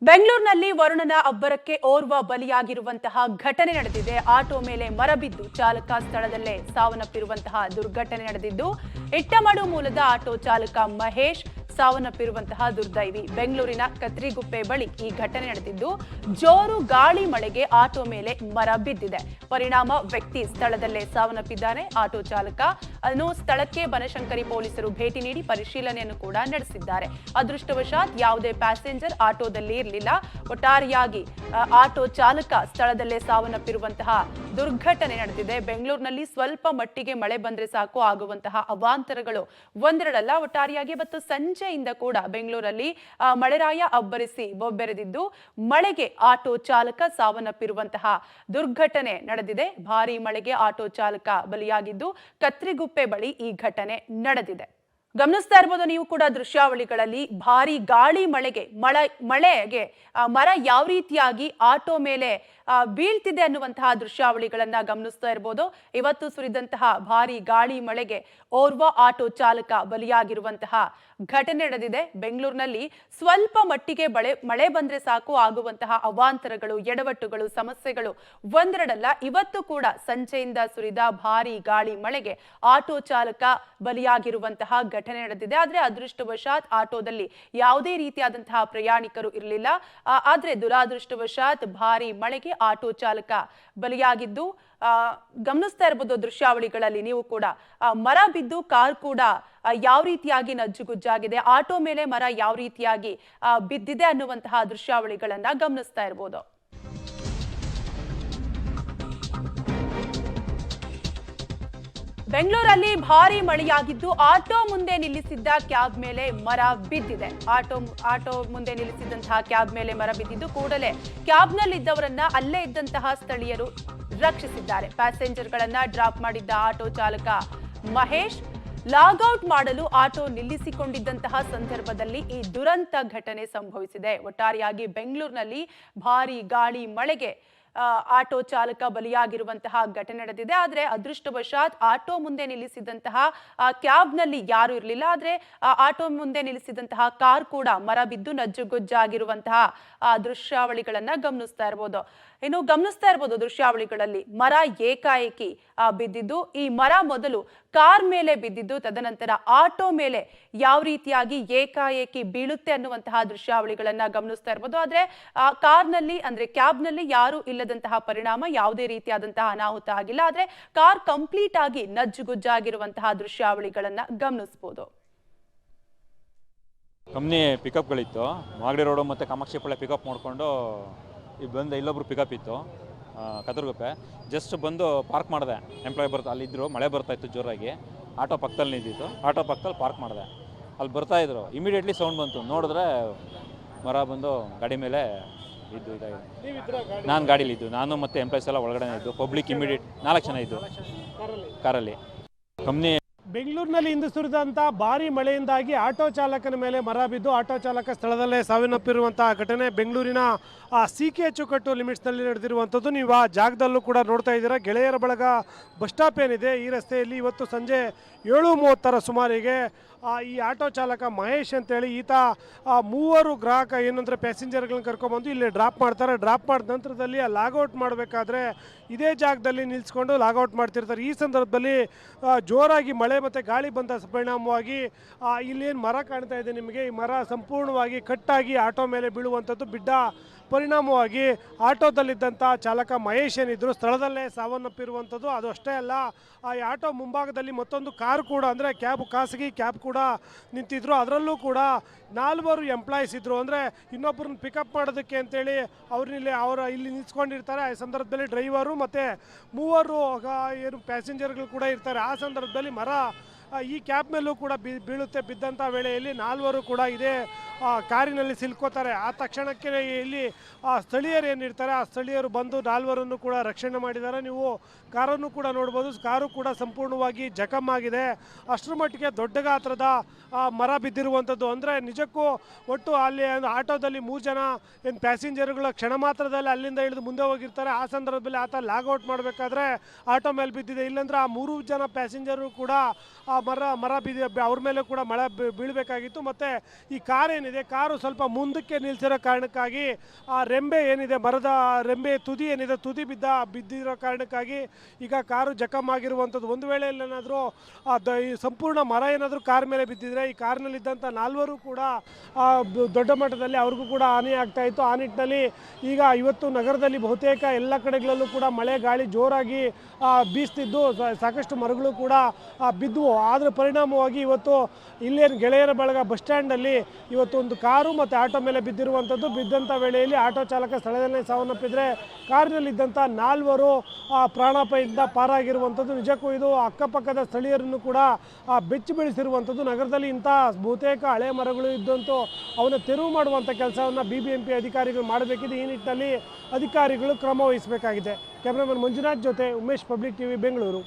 ಬೆಂಗಳೂರಿನಲ್ಲಿ ವರುಣನ ಅಬ್ಬರಕ್ಕೆ ಓರ್ವ ಬಲಿಯಾಗಿರುವಂತಹ ಘಟನೆ ನಡೆದಿದೆ. ಆಟೋ ಮೇಲೆ ಮರ ಬಿದ್ದು ಚಾಲಕ ಸ್ಥಳದಲ್ಲೇ ಸಾವನ್ನಪ್ಪಿರುವಂತಹ ದುರ್ಘಟನೆ ನಡೆದಿದ್ದು, ಇಟ್ಟಮಡು ಮೂಲದ ಆಟೋ ಚಾಲಕ ಮಹೇಶ್ ಸಾವನ್ನಪ್ಪಿರುವಂತಹ ದುರ್ದೈವಿ. ಬೆಂಗಳೂರಿನ ಕತ್ರಿಗುಪ್ಪೆ ಬಳಿ ಈ ಘಟನೆ ನಡೆದಿದ್ದು, ಜೋರು ಗಾಳಿ ಮಳೆಗೆ ಆಟೋ ಮೇಲೆ ಮರ ಬಿದ್ದಿದೆ. ಪರಿಣಾಮ ವ್ಯಕ್ತಿ ಸ್ಥಳದಲ್ಲೇ ಸಾವನ್ನಪ್ಪಿದ್ದಾನೆ. ಆಟೋ ಚಾಲಕ ಅನ್ನು ಸ್ಥಳಕ್ಕೆ ಬನಶಂಕರಿ ಪೊಲೀಸರು ಭೇಟಿ ನೀಡಿ ಪರಿಶೀಲನೆಯನ್ನು ಕೂಡ ನಡೆಸಿದ್ದಾರೆ. ಅದೃಷ್ಟವಶಾತ್ ಯಾವುದೇ ಪ್ಯಾಸೆಂಜರ್ ಆಟೋದಲ್ಲಿ ಇರಲಿಲ್ಲ. ಒಟ್ಟಾರೆಯಾಗಿ ಆಟೋ ಚಾಲಕ ಸ್ಥಳದಲ್ಲೇ ಸಾವನ್ನಪ್ಪಿರುವಂತಹ ದುರ್ಘಟನೆ ನಡೆದಿದೆ. ಬೆಂಗಳೂರಿನಲ್ಲಿ ಸ್ವಲ್ಪ ಮಟ್ಟಿಗೆ ಮಳೆ ಬಂದ್ರೆ ಸಾಕು ಆಗುವಂತಹ ಅವಾಂತರಗಳು ಒಂದೆರಡಲ್ಲ. ಒಟ್ಟಾರೆಯಾಗಿ ಇವತ್ತು ಸಂಜೆಯಿಂದ ಕೂಡ ಬೆಂಗಳೂರಲ್ಲಿ ಮಳೆರಾಯ ಅಬ್ಬರಿಸಿ ಬೊಬ್ಬೆರೆದಿದ್ದು, ಮಳೆಗೆ ಆಟೋ ಚಾಲಕ ಸಾವನ್ನಪ್ಪಿರುವಂತಹ ದುರ್ಘಟನೆ ನಡೆದಿದೆ. ಭಾರೀ ಮಳೆಗೆ ಆಟೋ ಚಾಲಕ ಬಲಿಯಾಗಿದ್ದು, ಕತ್ರಿಗುಪ್ಪೆ ಬಳಿ ಈ ಘಟನೆ ನಡೆದಿದೆ. ಗಮನಿಸ್ತಾ ಇರಬಹುದು ನೀವು ಕೂಡ ದೃಶ್ಯಾವಳಿಗಳಲ್ಲಿ. ಭಾರಿ ಗಾಳಿ ಮಳೆಗೆ ಮರ ಯಾವ ರೀತಿಯಾಗಿ ಆಟೋ ಮೇಲೆ ಬೀಳ್ತಿದೆ ಅನ್ನುವಂತಹ ದೃಶ್ಯಾವಳಿಗಳನ್ನ ಗಮನಿಸ್ತಾ ಇರಬಹುದು. ಇವತ್ತು ಸುರಿದಂತಹ ಭಾರಿ ಗಾಳಿ ಮಳೆಗೆ ಓರ್ವ ಆಟೋ ಚಾಲಕ ಬಲಿಯಾಗಿರುವಂತಹ ಘಟನೆ ನಡೆದಿದೆ. ಬೆಂಗಳೂರಿನಲ್ಲಿ ಸ್ವಲ್ಪ ಮಟ್ಟಿಗೆ ಮಳೆ ಬಂದ್ರೆ ಸಾಕು ಆಗುವಂತಹ ಅವಾಂತರಗಳು, ಎಡವಟ್ಟುಗಳು, ಸಮಸ್ಯೆಗಳು ಒಂದೆರಡಲ್ಲ. ಇವತ್ತು ಕೂಡ ಸಂಜೆಯಿಂದ ಸುರಿದ ಭಾರಿ ಗಾಳಿ ಮಳೆಗೆ ಆಟೋ ಚಾಲಕ ಬಲಿಯಾಗಿರುವಂತಹ ಘಟನೆ ನಡೆದಿದೆ. ಆದ್ರೆ ಅದೃಷ್ಟವಶಾತ್ ಆಟೋದಲ್ಲಿ ಯಾವುದೇ ರೀತಿಯಾದಂತಹ ಪ್ರಯಾಣಿಕರು ಇರಲಿಲ್ಲ. ಆದ್ರೆ ದುರಾದೃಷ್ಟವಶಾತ್ ಭಾರಿ ಮಳೆಗೆ ಆಟೋ ಚಾಲಕ ಬಲಿಯಾಗಿದ್ದು, ಗಮನಿಸ್ತಾ ಇರಬಹುದು ದೃಶ್ಯಾವಳಿಗಳಲ್ಲಿ ನೀವು ಕೂಡ. ಮರ ಬಿದ್ದು ಕಾರ್ ಕೂಡ ಯಾವ ರೀತಿಯಾಗಿ ನಜ್ಜುಗುಜ್ಜಾಗಿದೆ, ಆಟೋ ಮೇಲೆ ಮರ ಯಾವ ರೀತಿಯಾಗಿ ಬಿದ್ದಿದೆ ಅನ್ನುವಂತಹ ದೃಶ್ಯಾವಳಿಗಳನ್ನ ಗಮನಿಸ್ತಾ ಇರಬಹುದು. ಬೆಂಗಳೂರಲ್ಲಿ ಭಾರಿ ಮಳೆಯಾಗಿದ್ದು, ಆಟೋ ಮುಂದೆ ನಿಲ್ಲಿಸಿದ್ದ ಕ್ಯಾಬ್ ಮೇಲೆ ಮರ ಬಿದ್ದಿದೆ. ಆಟೋ ಮುಂದೆ ನಿಲ್ಲಿಸಿದಂತಹ ಕ್ಯಾಬ್ ಮೇಲೆ ಮರ ಬಿದ್ದಿದ್ದು, ಕೂಡಲೇ ಕ್ಯಾಬ್ನಲ್ಲಿದ್ದವರನ್ನ ಅಲ್ಲೇ ಇದ್ದಂತಹ ಸ್ಥಳೀಯರು ರಕ್ಷಿಸಿದ್ದಾರೆ. ಪ್ಯಾಸೆಂಜರ್ಗಳನ್ನ ಡ್ರಾಪ್ ಮಾಡಿದ್ದ ಆಟೋ ಚಾಲಕ ಮಹೇಶ್ ಲಾಗೌಟ್ ಮಾಡಲು ಆಟೋ ನಿಲ್ಲಿಸಿಕೊಂಡಿದ್ದಂತಹ ಸಂದರ್ಭದಲ್ಲಿ ಈ ದುರಂತ ಘಟನೆ ಸಂಭವಿಸಿದೆ. ಒಟ್ಟಾರೆಯಾಗಿ ಬೆಂಗಳೂರಿನಲ್ಲಿ ಭಾರಿ ಗಾಳಿ ಮಳೆಗೆ ಆಟೋ ಚಾಲಕ ಬಲಿಯಾಗಿರುವಂತಹ ಘಟನೆ ನಡೆದಿದೆ. ಆದ್ರೆ ಅದೃಷ್ಟವಶಾತ್ ಆಟೋ ಮುಂದೆ ನಿಲ್ಲಿಸಿದಂತಹ ಕ್ಯಾಬ್ನಲ್ಲಿ ಯಾರು ಇರಲಿಲ್ಲ. ಆದ್ರೆ ಆಟೋ ಮುಂದೆ ನಿಲ್ಲಿಸಿದಂತಹ ಕಾರ್ ಕೂಡ ಮರ ಬಿದ್ದು ನಜ್ಜುಗುಜ್ಜಾಗಿರುವಂತಹ ದೃಶ್ಯಾವಳಿಗಳನ್ನ ಗಮನಿಸ್ತಾ ಇರಬಹುದು. ಇನ್ನು ಗಮನಿಸ್ತಾ ಇರಬಹುದು ದೃಶ್ಯಾವಳಿಗಳಲ್ಲಿ ಮರ ಏಕಾಏಕಿ ಬಿದ್ದಿದ್ದು, ಈ ಮರ ಮೊದಲು ಕಾರ್ ಮೇಲೆ ಬಿದ್ದಿದ್ದು, ತದನಂತರ ಆಟೋ ಮೇಲೆ ಯಾವ ರೀತಿಯಾಗಿ ಏಕಾಏಕಿ ಬೀಳುತ್ತೆ ಅನ್ನುವಂತಹ ದೃಶ್ಯಾವಳಿಗಳನ್ನ ಗಮನಿಸ್ತಾ ಇರಬಹುದು. ಆದ್ರೆ ಕಾರ್ನಲ್ಲಿ ಅಂದ್ರೆ ಕ್ಯಾಬ್ನಲ್ಲಿ ಯಾರು ಇಲ್ಲದಂತಹ ಪರಿಣಾಮ ಯಾವುದೇ ರೀತಿಯಾದಂತಹ ಅನಾಹುತ ಆಗಿಲ್ಲ. ಆದ್ರೆ ಕಾರ್ ಕಂಪ್ಲೀಟ್ ಆಗಿ ನಜ್ಜುಗುಜ್ಜಾಗಿರುವಂತಹ ದೃಶ್ಯಾವಳಿಗಳನ್ನ ಗಮನಿಸಬಹುದು. ಕಂಪ್ನಿ ಪಿಕಪ್ಗಳಿತ್ತು, ಮಾಗಡಿ ರೋಡು ಮತ್ತು ಕಾಮಾಕ್ಷಿಪಳ್ಳಿ ಪಿಕಪ್ ಮಾಡಿಕೊಂಡು ಬಂದು ಇಲ್ಲೊಬ್ರು ಪಿಕಪ್ ಇತ್ತು ಕತ್ತರ್ಗುಪ್ಪೆ. ಜಸ್ಟ್ ಬಂದು ಪಾರ್ಕ್ ಮಾಡಿದೆ. ಎಂಪ್ಲಾಯ್ ಅಲ್ಲಿದ್ದರು, ಮಳೆ ಬರ್ತಾಯಿತ್ತು ಜೋರಾಗಿ. ಆಟೋ ಪಕ್ಕದಲ್ಲಿ ನಿಂತಿತ್ತು, ಆಟೋ ಪಕ್ಕದಲ್ಲಿ ಪಾರ್ಕ್ ಮಾಡಿದೆ. ಅಲ್ಲಿ ಬರ್ತಾಯಿದ್ರು, ಇಮಿಡಿಯೇಟ್ಲಿ ಸೌಂಡ್ ಬಂತು. ನೋಡಿದ್ರೆ ಮರ ಬಂದು ಗಾಡಿ ಮೇಲೆ ಇದ್ದು ಇದಾಗಿದೆ. ನಾನು ಗಾಡೀಲಿದ್ದು, ನಾನು ಮತ್ತು ಎಂಪ್ಲಾಯ್ಸ್ ಎಲ್ಲ ಒಳಗಡೆ ಇದ್ದು. ಪಬ್ಲಿಕ್ ಇಮಿಡಿಯೇಟ್ 4 ಜನ ಇದ್ದು ಕಾರಲ್ಲಿ. ಕಂಪ್ನಿ ಬೆಂಗಳೂರಿನಲ್ಲಿ ಇಂದು ಸುರಿದಂಥ ಭಾರಿ ಮಳೆಯಿಂದಾಗಿ ಆಟೋ ಚಾಲಕನ ಮೇಲೆ ಮರ ಬಿದ್ದು ಆಟೋ ಚಾಲಕ ಸ್ಥಳದಲ್ಲೇ ಸಾವನ್ನಪ್ಪಿರುವಂತಹ ಘಟನೆ ಬೆಂಗಳೂರಿನ CK ಚೌಕಟ್ಟು ಲಿಮಿಟ್ಸ್ನಲ್ಲಿ ನಡೆದಿರುವಂಥದ್ದು. ನೀವು ಆ ಜಾಗದಲ್ಲೂ ಕೂಡ ನೋಡ್ತಾ ಇದ್ದೀರಾ. ಗೆಳೆಯರ ಬಳಗ ಬಸ್ ಸ್ಟಾಪ್ ಏನಿದೆ ಈ ರಸ್ತೆಯಲ್ಲಿ ಇವತ್ತು ಸಂಜೆ 7:30 ಸುಮಾರಿಗೆ ಈ ಆಟೋ ಚಾಲಕ ಮಹೇಶ್ ಅಂತೇಳಿ ಈತ 3 ಗ್ರಾಹಕ ಏನಂದರೆ ಪ್ಯಾಸೆಂಜರ್ಗಳನ್ನ ಕರ್ಕೊಂಡ್ಬಂದು ಇಲ್ಲಿ ಡ್ರಾಪ್ ಮಾಡ್ತಾರೆ. ಡ್ರಾಪ್ ಮಾಡಿದ ನಂತರದಲ್ಲಿ ಲಾಗೌಟ್ ಮಾಡಬೇಕಾದ್ರೆ ಇದೇ ಜಾಗದಲ್ಲಿ ನಿಲ್ಲಿಸ್ಕೊಂಡು ಲಾಗೌಟ್ ಮಾಡ್ತಿರ್ತಾರೆ. ಈ ಸಂದರ್ಭದಲ್ಲಿ ಜೋರಾಗಿ ಮಳೆ ಮತ್ತು ಗಾಳಿ ಬಂದ ಪರಿಣಾಮವಾಗಿ ಇಲ್ಲೇನು ಮರ ಕಾಣ್ತಾ ಇದೆ ನಿಮಗೆ, ಈ ಮರ ಸಂಪೂರ್ಣವಾಗಿ ಕಟ್ಟಾಗಿ ಆಟೋ ಮೇಲೆ ಬೀಳುವಂಥದ್ದು. ಬಿಡ್ಡ ಪರಿಣಾಮವಾಗಿ ಆಟೋದಲ್ಲಿದ್ದಂಥ ಚಾಲಕ ಮಹೇಶ್ ಏನಿದ್ರು ಸ್ಥಳದಲ್ಲೇ ಸಾವನ್ನಪ್ಪಿರುವಂಥದ್ದು. ಅದು ಅಷ್ಟೇ ಅಲ್ಲ, ಈ ಆಟೋ ಮುಂಭಾಗದಲ್ಲಿ ಮತ್ತೊಂದು ಕಾರು ಕೂಡ ಅಂದರೆ ಖಾಸಗಿ ಕ್ಯಾಬ್ ಕೂಡ ನಿಂತಿದ್ರು. ಅದರಲ್ಲೂ ಕೂಡ 4 ಎಂಪ್ಲಾಯೀಸ್ ಇದ್ದರು. ಅಂದರೆ ಇನ್ನೊಬ್ಬರನ್ನ ಪಿಕಪ್ ಮಾಡೋದಕ್ಕೆ ಅಂತೇಳಿ ಅವರು ಇಲ್ಲಿ ನಿಂತ್ಕೊಂಡಿರ್ತಾರೆ. ಆ ಸಂದರ್ಭದಲ್ಲಿ ಡ್ರೈವರು ಮತ್ತು 3 ಏನು ಪ್ಯಾಸೆಂಜರ್ಗಳು ಕೂಡ ಇರ್ತಾರೆ. ಆ ಸಂದರ್ಭದಲ್ಲಿ ಮರ ಈ ಕ್ಯಾಬ್ ಮೇಲೂ ಕೂಡ ಬೀಳುತ್ತೆ. ಬಿದ್ದಂಥ ವೇಳೆಯಲ್ಲಿ 4 ಕೂಡ ಇದೇ ಕಾರಿನಲ್ಲಿ ಸಿಲ್ಕೋತಾರೆ. ಆ ತಕ್ಷಣಕ್ಕೆ ಇಲ್ಲಿ ಸ್ಥಳೀಯರು ಏನಿರ್ತಾರೆ ಆ ಸ್ಥಳೀಯರು ಬಂದು 4 ಕೂಡ ರಕ್ಷಣೆ ಮಾಡಿದ್ದಾರೆ. ನೀವು ಕಾರನ್ನು ಕೂಡ ನೋಡ್ಬೋದು. ಕಾರು ಕೂಡ ಸಂಪೂರ್ಣವಾಗಿ ಜಖಮ್ ಆಗಿದೆ. ಅಷ್ಟರ ಮಟ್ಟಿಗೆ ದೊಡ್ಡ ಗಾತ್ರದ ಮರ ಬಿದ್ದಿರುವಂಥದ್ದು. ಅಂದರೆ ನಿಜಕ್ಕೂ ಒಟ್ಟು ಅಲ್ಲಿ ಆಟೋದಲ್ಲಿ 3 ಜನ ಏನು ಪ್ಯಾಸೆಂಜರ್ಗಳ ಕ್ಷಣ ಮಾತ್ರದಲ್ಲಿ ಅಲ್ಲಿಂದ ಇಳಿದು ಮುಂದೆ ಹೋಗಿರ್ತಾರೆ. ಆ ಸಂದರ್ಭದಲ್ಲಿ ಆತ ಲಾಗೌಟ್ ಮಾಡಬೇಕಾದ್ರೆ ಆಟೋ ಮೇಲೆ ಬಿದ್ದಿದೆ. ಇಲ್ಲಾಂದ್ರೆ ಆ 3 ಜನ ಪ್ಯಾಸೆಂಜರು ಕೂಡ ಆ ಮರ ಅವ್ರ ಮೇಲೆ ಕೂಡ ಮಳೆ ಬೀಳಬೇಕಾಗಿತ್ತು. ಮತ್ತು ಈ ಕಾರ್ ಏನಿದೆ, ಕಾರು ಸ್ವಲ್ಪ ಮುಂದಕ್ಕೆ ನಿಲ್ಲಿಸಿರೋ ಕಾರಣಕ್ಕಾಗಿ ಆ ರೆಂಬೆ ಏನಿದೆ, ಮರದ ರೆಂಬೆ ತುದಿ ಏನಿದೆ, ತುದಿ ಬಿದ್ದಿರೋ ಕಾರಣಕ್ಕಾಗಿ ಈಗ ಕಾರು ಜಖಮ್ ಆಗಿರುವಂಥದ್ದು. ಒಂದು ವೇಳೆ ಏನಾದರೂ ಈ ಸಂಪೂರ್ಣ ಮರ ಏನಾದರೂ ಕಾರ್ ಮೇಲೆ ಬಿದ್ದಿದ್ರೆ ಈ ಕಾರ್ನಲ್ಲಿದ್ದಂಥ 4 ಕೂಡ ದೊಡ್ಡ ಮಟ್ಟದಲ್ಲಿ ಅವ್ರಿಗೂ ಕೂಡ ಹಾನಿ ಆಗ್ತಾ ಇತ್ತು. ಆ ನಿಟ್ಟಿನಲ್ಲಿ ಈಗ ಇವತ್ತು ನಗರದಲ್ಲಿ ಬಹುತೇಕ ಎಲ್ಲ ಕಡೆಗಳಲ್ಲೂ ಕೂಡ ಮಳೆ ಗಾಳಿ ಜೋರಾಗಿ ಬೀಸ್ತಿದ್ದು ಸಾಕಷ್ಟು ಮರಗಳು ಕೂಡ ಬಿದ್ದವು. ಅದರ ಪರಿಣಾಮವಾಗಿ ಇವತ್ತು ಇಲ್ಲೇನು ಗೆಳೆಯರ ಬಳಗ ಬಸ್ ಸ್ಟ್ಯಾಂಡಲ್ಲಿ ಇವತ್ತು ಒಂದು ಕಾರು ಮತ್ತು ಆಟೋ ಮೇಲೆ ಬಿದ್ದಿರುವಂಥದ್ದು. ಬಿದ್ದಂಥ ವೇಳೆಯಲ್ಲಿ ಆಟೋ ಚಾಲಕ ಸ್ಥಳದಲ್ಲೇ ಸಾವನ್ನಪ್ಪಿದರೆ ಕಾರಿನಲ್ಲಿದ್ದಂಥ 4 ಪ್ರಾಣಾಪಾಯದಿಂದ ಪಾರಾಗಿರುವಂಥದ್ದು. ನಿಜಕ್ಕೂ ಇದು ಅಕ್ಕಪಕ್ಕದ ಸ್ಥಳೀಯರನ್ನು ಕೂಡ ಬೆಚ್ಚಿ ಬೀಳಿಸಿರುವಂಥದ್ದು. ನಗರದಲ್ಲಿ ಇಂಥ ಬಹುತೇಕ ಹಳೆ ಮರಗಳು ಇದ್ದಂತೂ ಅವನ್ನ ತೆರವು ಮಾಡುವಂಥ ಕೆಲಸವನ್ನು BBMP ಅಧಿಕಾರಿಗಳು ಮಾಡಬೇಕಿದೆ. ಈ ನಿಟ್ಟಿನಲ್ಲಿ ಅಧಿಕಾರಿಗಳು ಕ್ರಮ ವಹಿಸಬೇಕಾಗಿದೆ. ಕ್ಯಾಮ್ರಾಮನ್ ಮಂಜುನಾಥ್ ಜೊತೆ ಉಮೇಶ್, ಪಬ್ಲಿಕ್ TV, ಬೆಂಗಳೂರು.